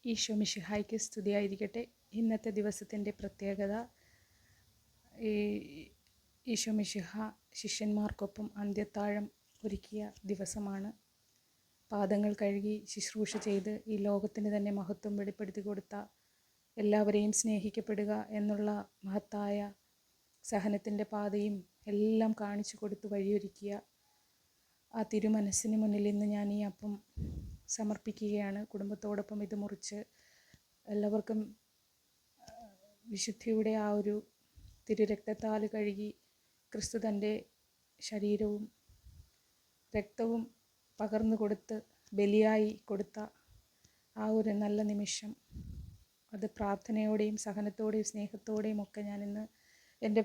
ഈശോ മിശിഹായ്ക്ക് സ്തുതിയായിരിക്കട്ടെ. ഇന്നത്തെ ദിവസത്തിൻ്റെ പ്രത്യേകത, ഈ ഈശോ മിശിഹ ശിഷ്യന്മാർക്കൊപ്പം അന്ത്യത്താഴം ഒരുക്കിയ ദിവസമാണ്. പാദങ്ങൾ കഴുകി ശുശ്രൂഷ ചെയ്ത് ഈ ലോകത്തിന് തന്നെ മഹത്വം വെളിപ്പെടുത്തി കൊടുത്ത, എല്ലാവരെയും സ്നേഹിക്കപ്പെടുക എന്നുള്ള മഹത്തായ സഹനത്തിൻ്റെ പാതയും എല്ലാം കാണിച്ചു കൊടുത്ത് വഴിയൊരുക്കിയ ആ തിരുമനസ്സിന് മുന്നിൽ ഇന്ന് ഞാൻ ഈ അപ്പം സമർപ്പിക്കുകയാണ്. കുടുംബത്തോടൊപ്പം ഇത് മുറിച്ച് എല്ലാവർക്കും വിശുദ്ധിയുടെ ആ ഒരു തിരുരക്തത്താൽ കഴുകി ക്രിസ്തു തൻ്റെ ശരീരവും രക്തവും പകർന്നു കൊടുത്ത് ബലിയായി കൊടുത്ത ആ ഒരു നല്ല നിമിഷം, അത് പ്രാർത്ഥനയോടെയും സഹനത്തോടെയും സ്നേഹത്തോടെയും ഒക്കെ ഞാനിന്ന് എൻ്റെ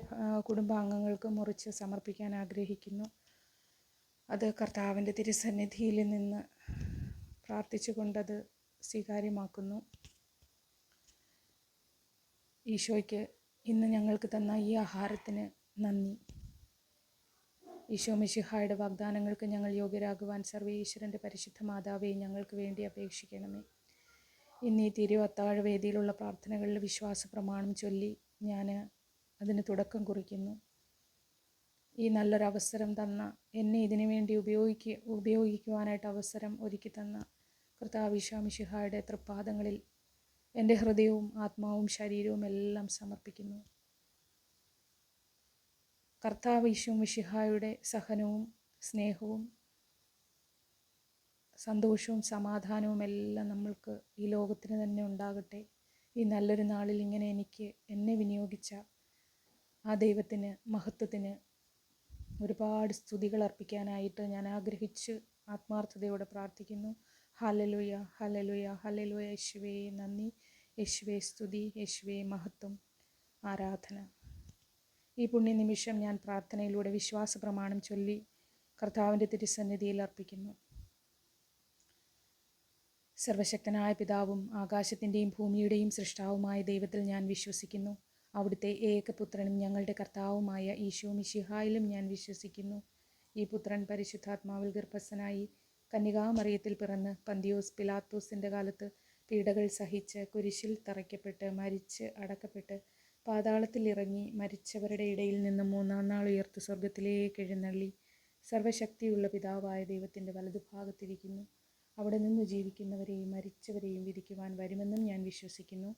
കുടുംബാംഗങ്ങൾക്ക് മുറിച്ച് സമർപ്പിക്കാൻ ആഗ്രഹിക്കുന്നു. അത് കർത്താവിൻ്റെ തിരുസന്നിധിയിൽ നിന്ന് പ്രാർത്ഥിച്ചുകൊണ്ടത് സ്വീകാര്യമാക്കുന്നു. ഈശോയ്ക്ക് ഇന്ന് ഞങ്ങൾക്ക് തന്ന ഈ ആഹാരത്തിന് നന്ദി. ഈശോ മിശിഹായുടെ വാഗ്ദാനങ്ങൾക്ക് ഞങ്ങൾ യോഗ്യരാകുവാൻ സർവ്വേശ്വരൻ്റെ പരിശുദ്ധ മാതാവേ, ഞങ്ങൾക്ക് വേണ്ടി അപേക്ഷിക്കണമേ. ഇന്ന് ഈ തിരുവത്താഴവേദിയിലുള്ള പ്രാർത്ഥനകളിൽ വിശ്വാസ പ്രമാണം ചൊല്ലി ഞാൻ അതിന് തുടക്കം കുറിക്കുന്നു. ഈ നല്ലൊരവസരം തന്ന, എന്നെ ഇതിനു വേണ്ടി ഉപയോഗിക്കുവാനായിട്ട് അവസരം ഒരുക്കി തന്ന കർത്താവ് ഈശോ മിശിഹായുടെ തൃപ്പാദങ്ങളിൽ എൻ്റെ ഹൃദയവും ആത്മാവും ശരീരവും എല്ലാം സമർപ്പിക്കുന്നു. കർത്താവ് ഈശോ മിശിഹായുടെ സഹനവും സ്നേഹവും സന്തോഷവും സമാധാനവും എല്ലാം നമ്മൾക്ക് ഈ ലോകത്തിന് തന്നെ ഉണ്ടാകട്ടെ. ഈ നല്ലൊരു നാളിൽ ഇങ്ങനെ എന്നെ വിനിയോഗിച്ച ആ ദൈവത്തിന്, മഹത്വത്തിന് ഒരുപാട് സ്തുതികൾ അർപ്പിക്കാനായിട്ട് ഞാൻ ആഗ്രഹിച്ച് ആത്മാർത്ഥതയോടെ പ്രാർത്ഥിക്കുന്നു. Hallelujah, hallelujah, hallelujah. യേശുവേ നന്ദി, യേശുവേ സ്തുതി, യേശുവേ മഹത്വം, ആരാധന. ഈ പുണ്യനിമിഷം ഞാൻ പ്രാർത്ഥനയിലൂടെ വിശ്വാസ പ്രമാണം ചൊല്ലി കർത്താവിൻ്റെ തിരുസന്നിധിയിൽ അർപ്പിക്കുന്നു. സർവശക്തനായ പിതാവും ആകാശത്തിൻ്റെയും ഭൂമിയുടെയും സൃഷ്ടാവുമായ ദൈവത്തിൽ ഞാൻ വിശ്വസിക്കുന്നു. അവിടുത്തെ ഏകപുത്രനും ഞങ്ങളുടെ കർത്താവുമായ ഈശോ മിശിഹായിലും ഞാൻ വിശ്വസിക്കുന്നു. ഈ പുത്രൻ പരിശുദ്ധാത്മാവിൽ ഗർഭസ്ഥനായി കന്യകാമറിയത്തിൽ പിറന്ന് പന്തിയോസ് പിലാത്തോസിൻ്റെ കാലത്ത് പീഡകൾ സഹിച്ച് കുരിശിൽ തറയ്ക്കപ്പെട്ട് മരിച്ച് അടക്കപ്പെട്ട് പാതാളത്തിൽ ഇറങ്ങി മരിച്ചവരുടെ ഇടയിൽ നിന്ന് മൂന്നാം നാൾ ഉയർത്ത് സ്വർഗത്തിലേക്ക് എഴുന്നള്ളി സർവശക്തിയുള്ള പിതാവായ ദൈവത്തിൻ്റെ വലതുഭാഗത്തിരിക്കുന്നു. അവിടെ നിന്ന് ജീവിക്കുന്നവരെയും മരിച്ചവരെയും വിധിക്കുവാൻ വരുമെന്നും ഞാൻ വിശ്വസിക്കുന്നു.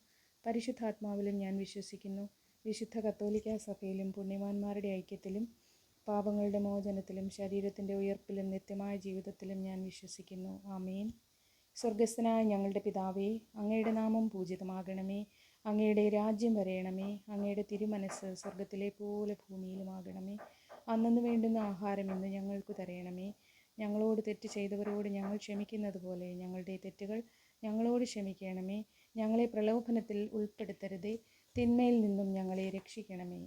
പരിശുദ്ധാത്മാവിലും ഞാൻ വിശ്വസിക്കുന്നു. വിശുദ്ധ കത്തോലിക്ക സഭയിലും പുണ്യവാന്മാരുടെ ഐക്യത്തിലും പാപങ്ങളുടെ മോചനത്തിലും ശരീരത്തിൻ്റെ ഉയർപ്പിലും നിത്യമായ ജീവിതത്തിലും ഞാൻ വിശ്വസിക്കുന്നു. ആമേൻ. സ്വർഗസ്ഥനായ ഞങ്ങളുടെ പിതാവേ, അങ്ങയുടെ നാമം പൂജിതമാകണമേ. അങ്ങയുടെ രാജ്യം വരയണമേ. അങ്ങയുടെ തിരുമനസ് സ്വർഗത്തിലെ പോലെ ഭൂമിയിലുമാകണമേ. അന്നന്ന് വേണ്ടുന്ന ആഹാരം ഇന്ന് ഞങ്ങൾക്ക് തരയണമേ. ഞങ്ങളോട് തെറ്റ് ചെയ്തവരോട് ഞങ്ങൾ ക്ഷമിക്കുന്നത് പോലെ ഞങ്ങളുടെ തെറ്റുകൾ ഞങ്ങളോട് ക്ഷമിക്കണമേ. ഞങ്ങളെ പ്രലോഭനത്തിൽ ഉൾപ്പെടുത്തരുതേ, തിന്മയിൽ നിന്നും ഞങ്ങളെ രക്ഷിക്കണമേ.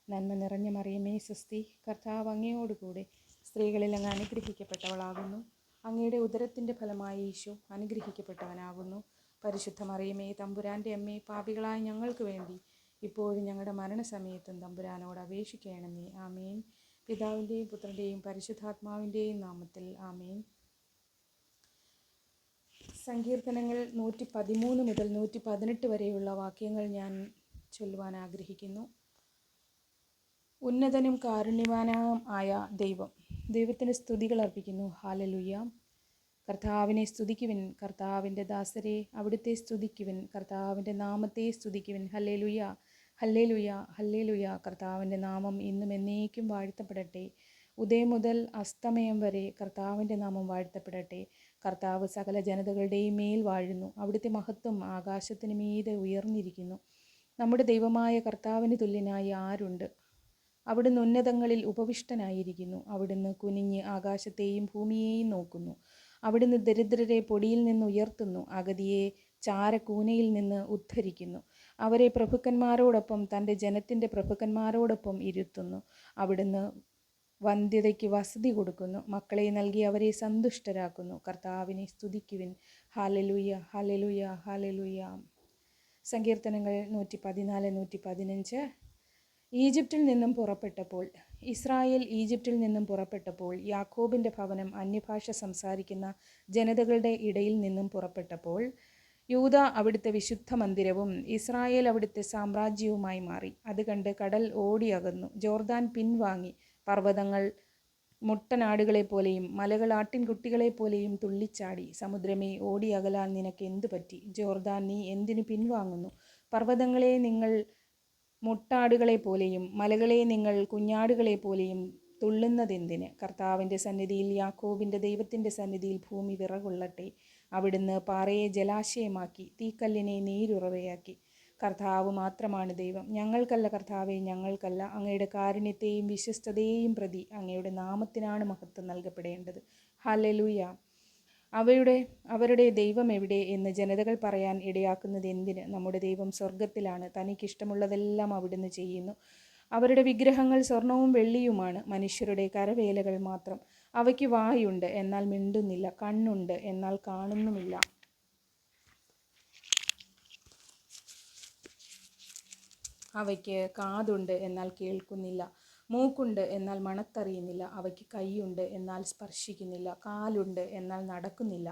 നന്മ നിറഞ്ഞ മറിയമേ സ്വസ്തി, കർത്താവ് അങ്ങയോടുകൂടെ സ്ത്രീകളിൽ അങ്ങ് അനുഗ്രഹിക്കപ്പെട്ടവളാകുന്നു. അങ്ങയുടെ ഉദരത്തിൻ്റെ ഫലമായ ഈശോ അനുഗ്രഹിക്കപ്പെട്ടവനാകുന്നു. പരിശുദ്ധ മറിയമേ തമ്പുരാൻ്റെ അമ്മേ, പാപികളായ ഞങ്ങൾക്ക് വേണ്ടി ഇപ്പോഴും ഞങ്ങളുടെ മരണസമയത്തും തമ്പുരാനോട് അപേക്ഷിക്കണമേ. ആമേൻ. പിതാവിൻ്റെയും പുത്രൻ്റെയും പരിശുദ്ധാത്മാവിൻ്റെയും നാമത്തിൽ ആമേൻ. സങ്കീർത്തനങ്ങൾ 113 മുതൽ 118 വരെയുള്ള വാക്യങ്ങൾ ഞാൻ ചൊല്ലുവാൻ ആഗ്രഹിക്കുന്നു. ഉന്നതനും കാരുണ്യവാനും ആയ ദൈവത്തിന് സ്തുതികൾ അർപ്പിക്കുന്നു. ഹല്ലേലൂയ. കർത്താവിനെ സ്തുതിക്കുവിൻ, കർത്താവിൻ്റെ ദാസരെ അവിടുത്തെ സ്തുതിക്കുവിൻ, കർത്താവിൻ്റെ നാമത്തെ സ്തുതിക്കുവിൻ. Hallelujah, hallelujah, hallelujah. കർത്താവിൻ്റെ നാമം ഇന്നും എന്നേക്കും വാഴ്ത്തപ്പെടട്ടെ. ഉദയം മുതൽ അസ്തമയം വരെ കർത്താവിൻ്റെ നാമം വാഴ്ത്തപ്പെടട്ടെ. കർത്താവ് സകല ജനതകളുടെയും മേൽ വാഴുന്നു. അവിടുത്തെ മഹത്വം ആകാശത്തിന് മീതെ ഉയർന്നിരിക്കുന്നു. നമ്മുടെ ദൈവമായ കർത്താവിന് തുല്യനായി ആരുണ്ട്? അവിടുന്ന് ഉന്നതങ്ങളിൽ ഉപവിഷ്ടനായിരിക്കുന്നു. അവിടുന്ന് കുനിഞ്ഞ് ആകാശത്തെയും ഭൂമിയെയും നോക്കുന്നു. അവിടുന്ന് ദരിദ്രരെ പൊടിയിൽ നിന്ന് ഉയർത്തുന്നു, അഗതിയെ ചാരക്കൂനയിൽ നിന്ന് ഉദ്ധരിക്കുന്നു. അവരെ പ്രഭുക്കന്മാരോടൊപ്പം തൻ്റെ ജനത്തിൻ്റെ പ്രഭുക്കന്മാരോടൊപ്പം ഇരുത്തുന്നു. അവിടുന്ന് വന്ധ്യതയ്ക്ക് വസതി കൊടുക്കുന്നു, മക്കളെ നൽകി അവരെ സന്തുഷ്ടരാക്കുന്നു. കർത്താവിനെ സ്തുതിക്കുവിൻ. Hallelujah, hallelujah, hallelujah. സങ്കീർത്തനങ്ങൾ 114, 115. ഈജിപ്തിൽ നിന്നും പുറപ്പെട്ടപ്പോൾ, ഇസ്രായേൽ ഈജിപ്തിൽ നിന്നും പുറപ്പെട്ടപ്പോൾ, യാക്കോബിൻ്റെ ഭവനം അന്യഭാഷ സംസാരിക്കുന്ന ജനതകളുടെ ഇടയിൽ നിന്നും പുറപ്പെട്ടപ്പോൾ, യൂദ അവിടുത്തെ വിശുദ്ധ മന്ദിരവും ഇസ്രായേൽ അവിടുത്തെ സാമ്രാജ്യവുമായി മാറി. അത് കണ്ട് കടൽ ഓടിയകന്നു, ജോർദാൻ പിൻവാങ്ങി. പർവ്വതങ്ങൾ മുട്ടനാടുകളെപ്പോലെയും മലകൾ ആട്ടിൻകുട്ടികളെപ്പോലെയും തുള്ളിച്ചാടി. സമുദ്രമേ, ഓടിയകലാൻ നിനക്ക് എന്തു പറ്റി? ജോർദാൻ, നീ എന്തിനു പിൻവാങ്ങുന്നു? പർവ്വതങ്ങളെ, നിങ്ങൾ മുട്ടാടുകളെപ്പോലെയും മലകളെ, നിങ്ങൾ കുഞ്ഞാടുകളെപ്പോലെയും തുള്ളുന്നതെന്തിന്? കർത്താവിൻ്റെ സന്നിധിയിൽ, യാക്കോബിൻ്റെ ദൈവത്തിൻ്റെ സന്നിധിയിൽ ഭൂമി വിറകൊള്ളട്ടെ. അവിടുന്ന് പാറയെ ജലാശയമാക്കി, തീക്കല്ലിനെ നീരുറവയാക്കി. കർത്താവ് മാത്രമാണ് ദൈവം. ഞങ്ങൾക്കല്ല കർത്താവെ, ഞങ്ങൾക്കല്ല. അങ്ങയുടെ കാരുണ്യത്തെയും വിശ്വസ്തതയെയും പ്രതി അങ്ങയുടെ നാമത്തിനാണ് മഹത്വം നൽകപ്പെടേണ്ടത്. ഹല്ലേലൂയ. അവരുടെ ദൈവം എവിടെ എന്ന് ജനതകൾ പറയാൻ ഇടയാക്കുന്നത് എന്തിന്? നമ്മുടെ ദൈവം സ്വർഗത്തിലാണ്. തനിക്കിഷ്ടമുള്ളതെല്ലാം അവിടുന്ന് ചെയ്യുന്നു. അവരുടെ വിഗ്രഹങ്ങൾ സ്വർണവും വെള്ളിയുമാണ്, മനുഷ്യരുടെ കരവേലകൾ മാത്രം. അവയ്ക്ക് വായുണ്ട്, എന്നാൽ മിണ്ടുന്നില്ല. കണ്ണുണ്ട്, എന്നാൽ കാണുന്നുമില്ല. അവയ്ക്ക് കാതുണ്ട്, എന്നാൽ കേൾക്കുന്നില്ല. മൂക്കുണ്ട്, എന്നാൽ മണത്തറിയുന്നില്ല. അവയ്ക്ക് കൈയുണ്ട്, എന്നാൽ സ്പർശിക്കുന്നില്ല. കാലുണ്ട്, എന്നാൽ നടക്കുന്നില്ല.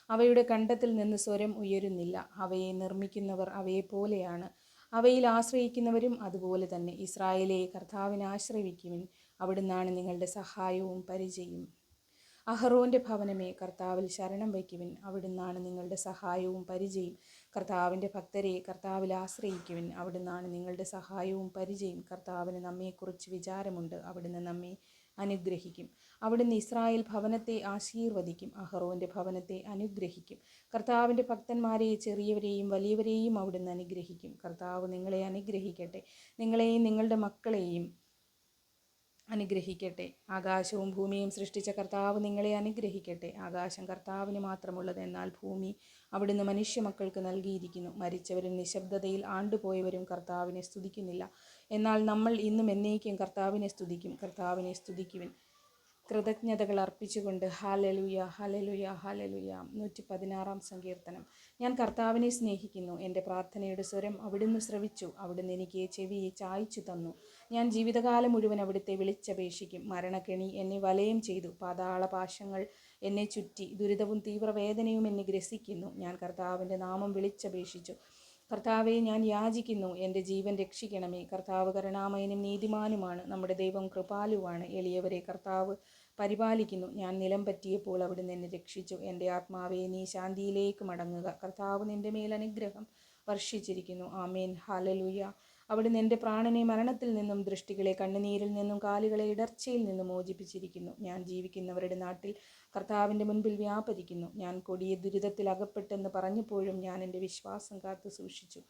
അവയുടെ കണ്ടത്തിൽ നിന്ന് സ്വരം ഉയരുന്നില്ല. അവയെ നിർമ്മിക്കുന്നവർ അവയെപ്പോലെയാണ്, അവയിൽ ആശ്രയിക്കുന്നവരും അതുപോലെ തന്നെ. ഇസ്രായേലേ, കർത്താവിനെ ആശ്രയിക്കുവിൻ. അവിടുന്നാണ് നിങ്ങളുടെ സഹായവും പരിചയും. അഹറോൻ്റെ ഭവനമേ, കർത്താവിൽ ശരണം വയ്ക്കുവിൻ. അവിടുന്നാണ് നിങ്ങളുടെ സഹായവും പരിചയും. കർത്താവിൻ്റെ ഭക്തരെ, കർത്താവിൽ ആശ്രയിക്കുവിൻ. അവിടുന്നാണ് നിങ്ങളുടെ സഹായവും പരിചയും. കർത്താവിന് നമ്മെക്കുറിച്ച് വിചാരമുണ്ട്. അവിടുന്ന് നമ്മെ അനുഗ്രഹിക്കും. അവിടുന്ന് ഇസ്രായേൽ ഭവനത്തെ ആശീർവദിക്കും, അഹറോൻ്റെ ഭവനത്തെ അനുഗ്രഹിക്കും. കർത്താവിൻ്റെ ഭക്തന്മാരെ, ചെറിയവരെയും വലിയവരെയും അവിടുന്ന് അനുഗ്രഹിക്കും. കർത്താവ് നിങ്ങളെ അനുഗ്രഹിക്കട്ടെ, നിങ്ങളെയും നിങ്ങളുടെ മക്കളെയും അനുഗ്രഹിക്കട്ടെ. ആകാശവും ഭൂമിയും സൃഷ്ടിച്ച കർത്താവ് നിങ്ങളെ അനുഗ്രഹിക്കട്ടെ. ആകാശം കർത്താവിന് മാത്രമുള്ളത്, എന്നാൽ ഭൂമി അവിടുന്ന് മനുഷ്യമക്കൾക്ക് നൽകിയിരിക്കുന്നു. മരിച്ചവരും നിശബ്ദതയിൽ ആണ്ടുപോയവരും കർത്താവിനെ സ്തുതിക്കുന്നില്ല. എന്നാൽ നമ്മൾ ഇന്നും എന്നേക്കും കർത്താവിനെ സ്തുതിക്കും. കർത്താവിനെ സ്തുതിക്കുവിൻ, കൃതജ്ഞതകൾ അർപ്പിച്ചുകൊണ്ട്. Hallelujah, hallelujah, hallelujah. 116 സങ്കീർത്തനം. ഞാൻ കർത്താവിനെ സ്നേഹിക്കുന്നു. എൻ്റെ പ്രാർത്ഥനയുടെ സ്വരം അവിടുന്ന് ശ്രവിച്ചു. അവിടുന്ന് എനിക്ക് ചെവി ചായ്ച്ചു തന്നു. ഞാൻ ജീവിതകാലം മുഴുവൻ അവിടുത്തെ വിളിച്ചപേക്ഷിക്കും. മരണക്കെണി എന്നെ വലയം ചെയ്തു, പാതാളപാശങ്ങൾ എന്നെ ചുറ്റി. ദുരിതവും തീവ്രവേദനയും എന്നെ ഗ്രസിക്കുന്നു. ഞാൻ കർത്താവിൻ്റെ നാമം വിളിച്ചപേക്ഷിച്ചു. കർത്താവെ, ഞാൻ യാചിക്കുന്നു, എൻ്റെ ജീവൻ രക്ഷിക്കണമേ. കർത്താവ് കരുണാമയനും നീതിമാനുമാണ്. നമ്മുടെ ദൈവം കൃപാലുവാണ്. എളിയവരെ കർത്താവ് പരിപാലിക്കുന്നു. ഞാൻ നിലം പറ്റിയപ്പോൾ അവിടുന്ന് എന്നെ രക്ഷിച്ചു. എൻ്റെ ആത്മാവെ, നീ ശാന്തിയിലേക്ക് മടങ്ങുക. കർത്താവ് നിൻ്റെ മേൽ അനുഗ്രഹം വർഷിച്ചിരിക്കുന്നു. ആമേൻ. ഹല്ലേലൂയ. അവിടുന്ന് എൻ്റെ പ്രാണനെ മരണത്തിൽ നിന്നും, ദൃഷ്ടികളെ കണ്ണുനീരിൽ നിന്നും, കാലുകളെ ഇടർച്ചയിൽ നിന്നും മോചിപ്പിച്ചിരിക്കുന്നു. ഞാൻ ജീവിക്കുന്നവരുടെ നാട്ടിൽ കർത്താവിൻ്റെ മുൻപിൽ വ്യാപരിക്കുന്നു. ഞാൻ കൊടിയ ദുരിതത്തിൽ അകപ്പെട്ടെന്ന് പറഞ്ഞപ്പോഴും ഞാൻ എൻ്റെ വിശ്വാസം കാത്തു സൂക്ഷിച്ചു.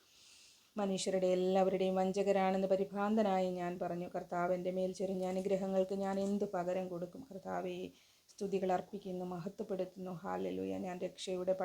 മനുഷ്യരുടെ എല്ലാവരുടെയും വഞ്ചകരാണെന്ന് പരിഭ്രാന്തനായി ഞാൻ പറഞ്ഞു. കർത്താവ് എൻ്റെ മേൽ ചൊരിഞ്ഞ അനുഗ്രഹങ്ങൾക്ക് ഞാൻ എന്തു പകരം കൊടുക്കും? കർത്താവെ, സ്തുതികൾ അർപ്പിക്കുന്നു, മഹത്വപ്പെടുത്തുന്നു. ഹല്ലേലൂയ. ഞാൻ രക്ഷയുടെ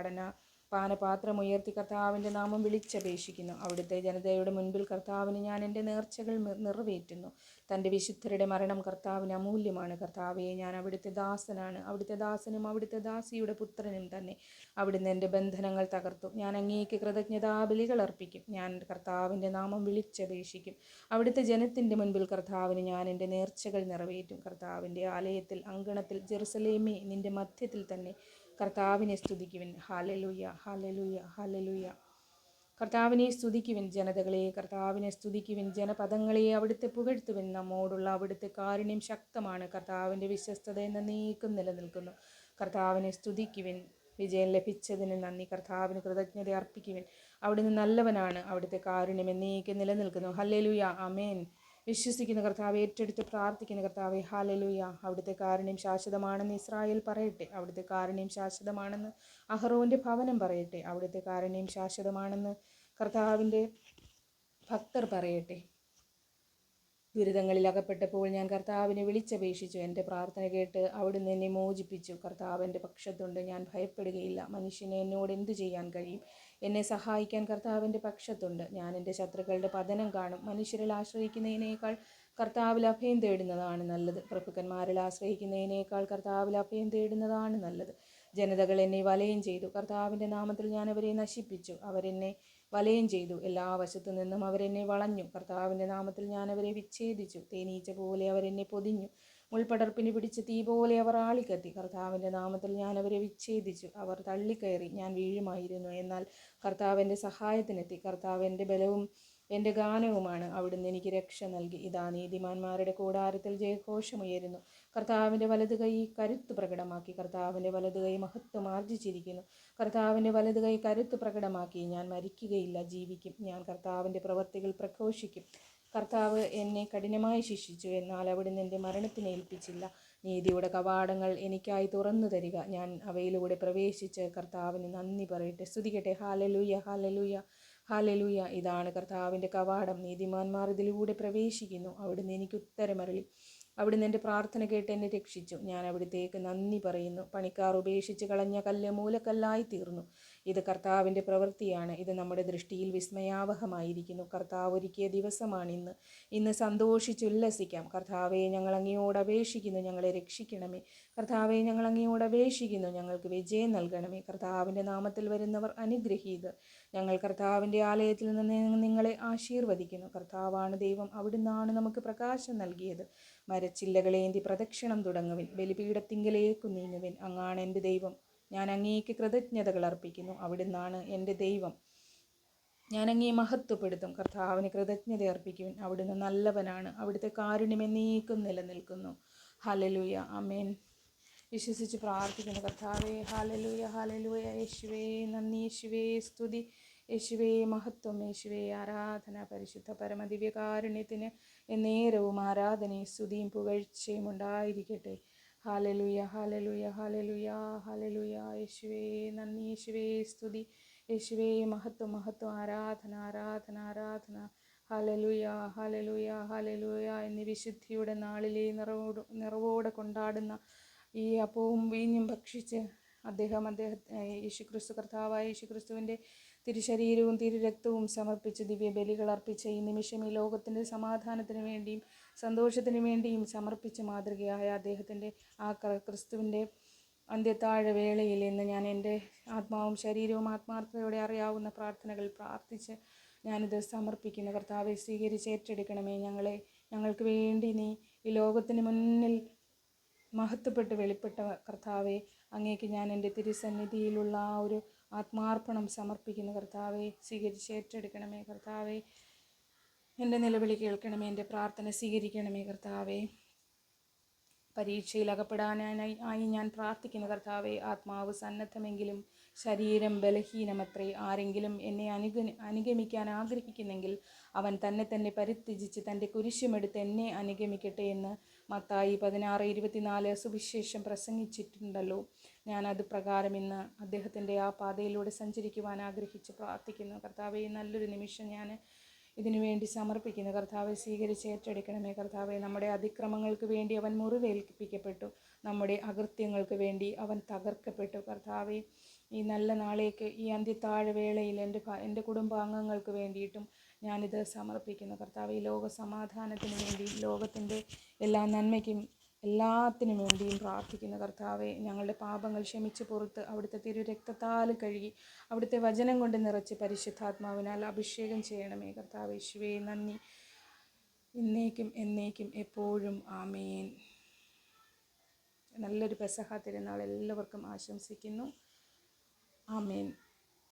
പാനപാത്രം ഉയർത്തി കർത്താവിൻ്റെ നാമം വിളിച്ചപേക്ഷിക്കുന്നു. അവിടുത്തെ ജനതയുടെ മുൻപിൽ കർത്താവിന് ഞാൻ എൻ്റെ നേർച്ചകൾ നിറവേറ്റുന്നു. തൻ്റെ വിശുദ്ധരുടെ മരണം കർത്താവിന് അമൂല്യമാണ്. കർത്താവെ, ഞാൻ അവിടുത്തെ ദാസനാണ്, അവിടുത്തെ ദാസനും അവിടുത്തെ ദാസിയുടെ പുത്രനും തന്നെ. അവിടുന്ന് എൻ്റെ ബന്ധനങ്ങൾ തകർത്തു. ഞാൻ അങ്ങേക്ക് കൃതജ്ഞതാബലികൾ അർപ്പിക്കും. ഞാൻ കർത്താവിൻ്റെ നാമം വിളിച്ചപേക്ഷിക്കും. അവിടുത്തെ ജനത്തിൻ്റെ മുൻപിൽ കർത്താവിന് ഞാൻ എൻ്റെ നേർച്ചകൾ നിറവേറ്റും. കർത്താവിൻ്റെ ആലയത്തിൽ, അങ്കണത്തിൽ, ജെറുസലേമേ, നിൻ്റെ മധ്യത്തിൽ തന്നെ കർത്താവിനെ സ്തുതിക്കുവിൻ. Hallelujah, hallelujah, hallelujah. കർത്താവിനെ സ്തുതിക്കുവിൻ ജനതകളെ, കർത്താവിനെ സ്തുതിക്കുവിൻ ജനപദങ്ങളെ. അവിടുത്തെ പുകഴ്ത്തുവിൻ. നമ്മോടുള്ള അവിടുത്തെ കാരുണ്യം ശക്തമാണ്. കർത്താവിൻ്റെ വിശ്വസ്തത എന്നേക്കും നിലനിൽക്കുന്നു. കർത്താവിനെ സ്തുതിക്കുവിൻ. വിജയം ലഭിച്ചതിന് നന്ദി. കർത്താവിന് കൃതജ്ഞത അർപ്പിക്കുവിൻ. അവിടുന്ന് നല്ലവനാണ്. അവിടുത്തെ കാരുണ്യം എന്നേക്കും നിലനിൽക്കുന്നു. ഹല്ലേലൂയ, ആമേൻ. വിശ്വസിക്കുന്ന കർത്താവ്, ഏറ്റെടുത്ത് പ്രാർത്ഥിക്കുന്ന കർത്താവെ, ഹല്ലേലൂയ. അവിടുത്തെ കാരുണ്യം ശാശ്വതമാണെന്ന് ഇസ്രായേൽ പറയട്ടെ. അവിടുത്തെ കാരുണ്യം ശാശ്വതമാണെന്ന് അഹറോൻ്റെ ഭവനം പറയട്ടെ. അവിടുത്തെ കാരുണ്യം ശാശ്വതമാണെന്ന് കർത്താവിൻ്റെ ഭക്തർ പറയട്ടെ. ദുരിതങ്ങളിൽ അകപ്പെട്ടപ്പോൾ ഞാൻ കർത്താവിനെ വിളിച്ചപേക്ഷിച്ചു. എൻ്റെ പ്രാർത്ഥന കേട്ട് അവിടുന്ന് എന്നെ മോചിപ്പിച്ചു. കർത്താവ് എൻ്റെ പക്ഷത്തുണ്ട്, ഞാൻ ഭയപ്പെടുകയില്ല. മനുഷ്യനെ എന്നോട് എന്തു ചെയ്യാൻ കഴിയും? എന്നെ സഹായിക്കാൻ കർത്താവിൻ്റെ പക്ഷത്തുണ്ട്. ഞാൻ എൻ്റെ ശത്രുക്കളുടെ പതനം കാണും. മനുഷ്യരിൽ ആശ്രയിക്കുന്നതിനേക്കാൾ കർത്താവിൽ അഭയം തേടുന്നതാണ് നല്ലത്. പ്രഭുക്കന്മാരിൽ ആശ്രയിക്കുന്നതിനേക്കാൾ കർത്താവിൽ അഭയം തേടുന്നതാണ് നല്ലത്. ജനതകൾ എന്നെ വലയം ചെയ്തു. കർത്താവിൻ്റെ നാമത്തിൽ ഞാൻ അവരെ നശിപ്പിച്ചു. അവരെന്നെ വലയം ചെയ്തു. എല്ലാ വശത്തു നിന്നും അവരെന്നെ വളഞ്ഞു. കർത്താവിൻ്റെ നാമത്തിൽ ഞാൻ അവരെ വിച്ഛേദിച്ചു. തേനീച്ച പോലെ അവരെന്നെ പൊതിഞ്ഞു. മുൾപടർപ്പിന് പിടിച്ച തീ പോലെ അവർ ആളിക്കത്തി. കർത്താവിൻ്റെ നാമത്തിൽ ഞാൻ അവരെ വിച്ഛേദിച്ചു. അവർ തള്ളിക്കയറി, ഞാൻ വീഴുമായിരുന്നു. എന്നാൽ കർത്താവ് എൻ്റെ സഹായത്തിനെത്തി. കർത്താവ് എൻ്റെ ബലവും എൻ്റെ ഗാനവുമാണ്. അവിടുന്ന് എനിക്ക് രക്ഷ നൽകി. ഇതാ നീതിമാന്മാരുടെ കൂടാരത്തിൽ ജയഘോഷമുയരുന്നു. കർത്താവിൻ്റെ വലതു കൈ കരുത്ത് പ്രകടമാക്കി. കർത്താവിൻ്റെ വലതു കൈ മഹത്വം ആർജിച്ചിരിക്കുന്നു. കർത്താവിൻ്റെ വലതു കൈ കരുത്ത് പ്രകടമാക്കി. ഞാൻ മരിക്കുകയില്ല, ജീവിക്കും. ഞാൻ കർത്താവിൻ്റെ പ്രവൃത്തികൾ പ്രഘോഷിക്കും. കർത്താവ് എന്നെ കഠിനമായി ശിക്ഷിച്ചു, എന്നാൽ അവിടുന്ന് എൻ്റെ മരണത്തിന് ഏൽപ്പിച്ചില്ല. നീതിയുടെ കവാടങ്ങൾ എനിക്കായി തുറന്നു തരിക. ഞാൻ അവയിലൂടെ പ്രവേശിച്ച് കർത്താവിന് നന്ദി പറയട്ടെ. സ്തുതിക്കട്ടെ. ഹാലലൂയ, ഹാലലൂയ, ഹാലലൂയ. ഇതാണ് കർത്താവിൻ്റെ കവാടം. നീതിമാന്മാർ ഇതിലൂടെ പ്രവേശിക്കുന്നു. അവിടുന്ന് എനിക്ക് ഉത്തരമരുളി. അവിടുന്ന് എൻ്റെ പ്രാർത്ഥന കേട്ട് എന്നെ രക്ഷിച്ചു. ഞാൻ അവിടുത്തേക്ക് നന്ദി പറയുന്നു. പണിക്കാർ ഉപേക്ഷിച്ച് കളഞ്ഞ കല്ല് മൂലക്കല്ലായി തീർന്നു. ഇത് കർത്താവിൻ്റെ പ്രവൃത്തിയാണ്. ഇത് നമ്മുടെ ദൃഷ്ടിയിൽ വിസ്മയാവഹമായിരിക്കുന്നു. കർത്താവ് ഒരുക്കിയ ദിവസമാണിന്ന്. ഇന്ന് സന്തോഷിച്ചുല്ലസിക്കാം. കർത്താവെ, ഞങ്ങൾ അങ്ങയോട് അപേക്ഷിക്കുന്നു, ഞങ്ങളെ രക്ഷിക്കണമേ. കർത്താവെ, ഞങ്ങൾ അങ്ങയോട് അപേക്ഷിക്കുന്നു, ഞങ്ങൾക്ക് വിജയം നൽകണമേ. കർത്താവിൻ്റെ നാമത്തിൽ വരുന്നവർ അനുഗ്രഹീതർ. ഞങ്ങൾ കർത്താവിൻ്റെ ആലയത്തിൽ നിന്ന് നിങ്ങളെ ആശീർവദിക്കുന്നു. കർത്താവാണ് ദൈവം, അവിടുന്നാണ് നമുക്ക് പ്രകാശം നൽകിയത്. മരച്ചില്ലകളേന്തി പ്രദക്ഷിണം തുടങ്ങുവിൻ, ബലിപീഠത്തിങ്കലേക്കു നീങ്ങുവിൻ. അങ്ങാണ് എൻ്റെ ദൈവം, ഞാൻ അങ്ങേക്ക് കൃതജ്ഞതകൾ അർപ്പിക്കുന്നു. അവിടുന്നാണ് എൻ്റെ ദൈവം, ഞാൻ അങ്ങേ മഹത്വപ്പെടുത്തും. കർത്താവിന് കൃതജ്ഞത അർപ്പിക്കുവിൻ, അവിടുന്ന് നല്ലവനാണ്. അവിടുത്തെ കാരുണ്യം എന്നേക്കും നിലനിൽക്കുന്നു. ഹല്ലേലൂയ, ആമേൻ. വിശ്വസിച്ച് പ്രാർത്ഥിക്കുന്നു. കർത്താവേ, ഹല്ലേലൂയ, ഹല്ലേലൂയ. യേശുവേ നന്ദി, യേശുവേ സ്തുതി, യേശുവേ മഹത്വം, യേശുവേ ആരാധന. പരിശുദ്ധ പരമദിവ്യകാരുണ്യത്തിന് എന്നേരവും ആരാധനയും സ്തുതിയും പുകഴ്ചയും ഉണ്ടായിരിക്കട്ടെ. Hallelujah, hallelujah, hallelujah, hallelujah. യേശുവേ നന്ദി, യേശുവേ സ്തുതി, യേശുവേ മഹത്വം, മഹത്വം, ആരാധന, ആരാധന, ആരാധന. Hallelujah, hallelujah, hallelujah. എന്നീ വിശുദ്ധിയുടെ നാളിലെ നിറവോടെ കൊണ്ടാടുന്ന ഈ അപ്പവും വീഞ്ഞും ഭക്ഷിച്ച് യേശുക്രിസ്തു, കർത്താവായ യേശുക്രിസ്തുവിൻ്റെ തിരുശരീരവും തിരുരക്തവും സമർപ്പിച്ച് ദിവ്യബലികൾ അർപ്പിച്ച ഈ നിമിഷം ഈ ലോകത്തിൻ്റെ സമാധാനത്തിന് വേണ്ടിയും സന്തോഷത്തിന് വേണ്ടിയും സമർപ്പിച്ച മാതൃകയായ അദ്ദേഹത്തിൻ്റെ ആ ക്രിസ്തുവിൻ്റെ അന്ത്യത്താഴ വേളയിൽ ഇന്ന് ഞാൻ എൻ്റെ ആത്മാവും ശരീരവും ആത്മാർത്ഥതയോടെ അറിയാവുന്ന പ്രാർത്ഥനകൾ പ്രാർത്ഥിച്ച് ഞാനിത് സമർപ്പിക്കുന്നു. കർത്താവെ, സ്വീകരിച്ച് ഏറ്റെടുക്കണമേ. ഞങ്ങൾക്ക് വേണ്ടി നീ ഈ ലോകത്തിന് മുന്നിൽ മഹത്വപ്പെട്ട് വെളിപ്പെട്ട കർത്താവെ, അങ്ങേക്ക് ഞാൻ എൻ്റെ തിരുസന്നിധിയിലുള്ള ആ ഒരു ആത്മാർപ്പണം സമർപ്പിക്കുന്നു. കർത്താവെ, സ്വീകരിച്ച് ഏറ്റെടുക്കണമേ. കർത്താവെ, എൻ്റെ നിലവിളി കേൾക്കണമേ, എൻ്റെ പ്രാർത്ഥന സ്വീകരിക്കണമേ. കർത്താവെ, പരീക്ഷയിൽ അകപ്പെടാനായി ഞാൻ പ്രാർത്ഥിക്കുന്നു. കർത്താവെ, ആത്മാവ് സന്നദ്ധമെങ്കിലും ശരീരം ബലഹീനമത്രേ. ആരെങ്കിലും എന്നെ അനുഗമിക്കാൻ ആഗ്രഹിക്കുന്നെങ്കിൽ അവൻ തന്നെ പരിത്യജിച്ച് തൻ്റെ കുരിശുമെടുത്ത് എന്നെ അനുഗമിക്കട്ടെ എന്ന് മത്തായി 16:24 സുവിശേഷം പ്രസംഗിച്ചിട്ടുണ്ടല്ലോ. ഞാനത് പ്രകാരം ഇന്ന് അദ്ദേഹത്തിൻ്റെ ആ പാതയിലൂടെ സഞ്ചരിക്കുവാൻ ആഗ്രഹിച്ച് പ്രാർത്ഥിക്കുന്നു. കർത്താവെ, നല്ലൊരു നിമിഷം ഞാൻ ഇതിനു വേണ്ടി സമർപ്പിക്കുന്നു. കർത്താവെ, സ്വീകരിച്ച് ഏറ്റെടുക്കണമേ. കർത്താവെ, നമ്മുടെ അതിക്രമങ്ങൾക്ക് വേണ്ടി അവൻ മുറിവേൽപ്പിക്കപ്പെട്ടു, നമ്മുടെ അകൃത്യങ്ങൾക്ക് വേണ്ടി അവൻ തകർക്കപ്പെട്ടു. കർത്താവെ, ഈ നല്ല നാളേക്ക്, ഈ അന്ത്യത്താഴ വേളയിൽ എൻ്റെ കുടുംബാംഗങ്ങൾക്ക് വേണ്ടിയിട്ടും ഞാനിത് സമർപ്പിക്കുന്നു. കർത്താവെ, ലോക സമാധാനത്തിന് വേണ്ടി, ലോകത്തിൻ്റെ എല്ലാ നന്മയ്ക്കും എല്ലാത്തിനും വേണ്ടിയും പ്രാർത്ഥിക്കുന്നു. കർത്താവെ, ഞങ്ങളുടെ പാപങ്ങൾ ക്ഷമിച്ച് പുറത്ത് അവിടുത്തെ തിരുരക്തത്താൽ കഴുകി അവിടുത്തെ വചനം കൊണ്ട് നിറച്ച് പരിശുദ്ധാത്മാവിനാൽ അഭിഷേകം ചെയ്യണമേ. കർത്താവെ, യേശുവേ നന്ദി, ഇന്നേക്കും എന്നേക്കും എപ്പോഴും ആമേൻ. നല്ലൊരു പെസഹ തിരുനാൾ എല്ലാവർക്കും ആശംസിക്കുന്നു. ആമേൻ.